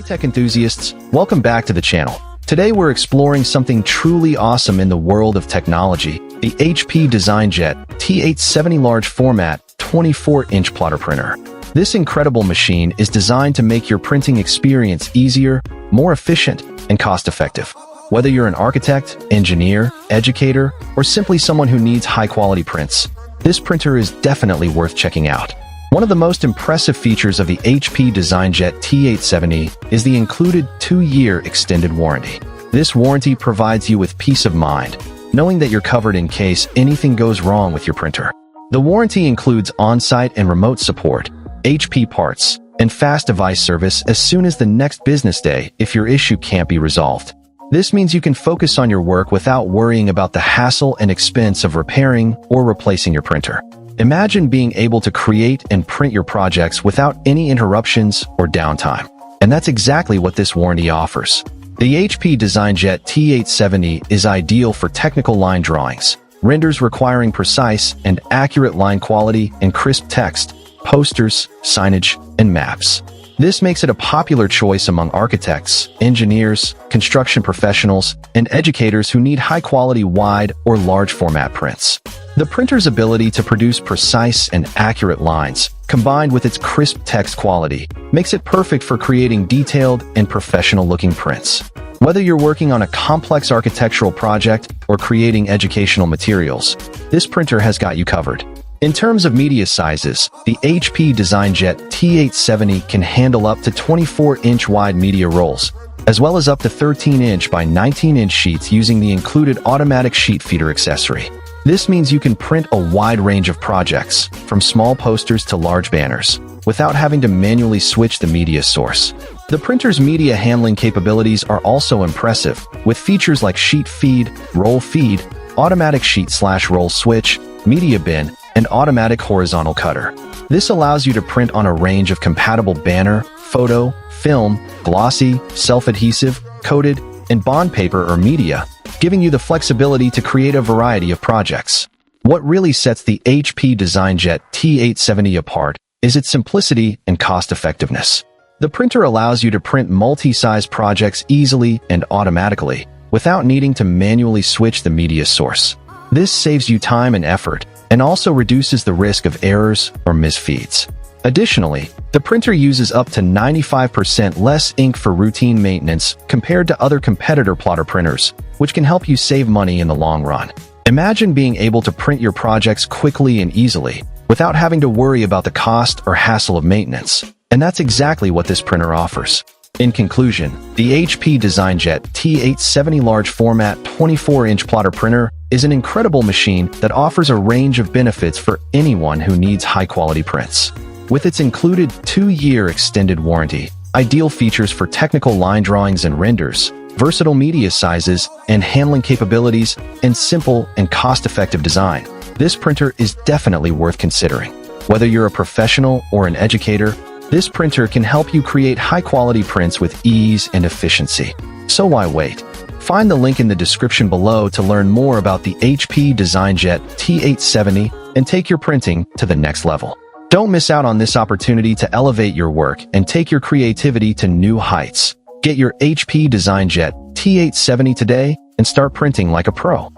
Hey tech enthusiasts, welcome back to the channel. Today we're exploring something truly awesome in the world of technology, the HP DesignJet T870 large format 24-inch plotter printer. This incredible machine is designed to make your printing experience easier, more efficient, and cost-effective. Whether you're an architect, engineer, educator, or simply someone who needs high-quality prints, this printer is definitely worth checking out. One of the most impressive features of the HP DesignJet T870 is the included 2-year extended warranty. This warranty provides you with peace of mind, knowing that you're covered in case anything goes wrong with your printer. The warranty includes on-site and remote support, HP parts, and fast device service as soon as the next business day if your issue can't be resolved. This means you can focus on your work without worrying about the hassle and expense of repairing or replacing your printer. Imagine being able to create and print your projects without any interruptions or downtime. And that's exactly what this warranty offers. The HP DesignJet T870 is ideal for technical line drawings, renders requiring precise and accurate line quality and crisp text, posters, signage, and maps. This makes it a popular choice among architects, engineers, construction professionals, and educators who need high-quality wide or large format prints. The printer's ability to produce precise and accurate lines, combined with its crisp text quality, makes it perfect for creating detailed and professional-looking prints. Whether you're working on a complex architectural project or creating educational materials, this printer has got you covered. In terms of media sizes, the HP DesignJet T870 can handle up to 24-inch wide media rolls, as well as up to 13-inch by 19-inch sheets using the included automatic sheet feeder accessory. This means you can print a wide range of projects, from small posters to large banners, without having to manually switch the media source. The printer's media handling capabilities are also impressive, with features like sheet feed, roll feed, automatic sheet/roll switch, media bin, and automatic horizontal cutter. This allows you to print on a range of compatible banner, photo, film, glossy, self-adhesive, coated, and bond paper or media, giving you the flexibility to create a variety of projects. What really sets the HP DesignJet T870 apart is its simplicity and cost-effectiveness. The printer allows you to print multi-size projects easily and automatically, without needing to manually switch the media source. This saves you time and effort, and also reduces the risk of errors or misfeeds. Additionally, the printer uses up to 95% less ink for routine maintenance compared to other competitor plotter printers, which can help you save money in the long run. Imagine being able to print your projects quickly and easily, without having to worry about the cost or hassle of maintenance. And that's exactly what this printer offers. In conclusion, the HP DesignJet T870 large format 24-inch plotter printer is an incredible machine that offers a range of benefits for anyone who needs high-quality prints. With its included 2-year extended warranty, ideal features for technical line drawings and renders, versatile media sizes and handling capabilities, and simple and cost-effective design, this printer is definitely worth considering. Whether you're a professional or an educator, this printer can help you create high-quality prints with ease and efficiency. So why wait? Find the link in the description below to learn more about the HP DesignJet T870 and take your printing to the next level. Don't miss out on this opportunity to elevate your work and take your creativity to new heights. Get your HP DesignJet T870 today and start printing like a pro.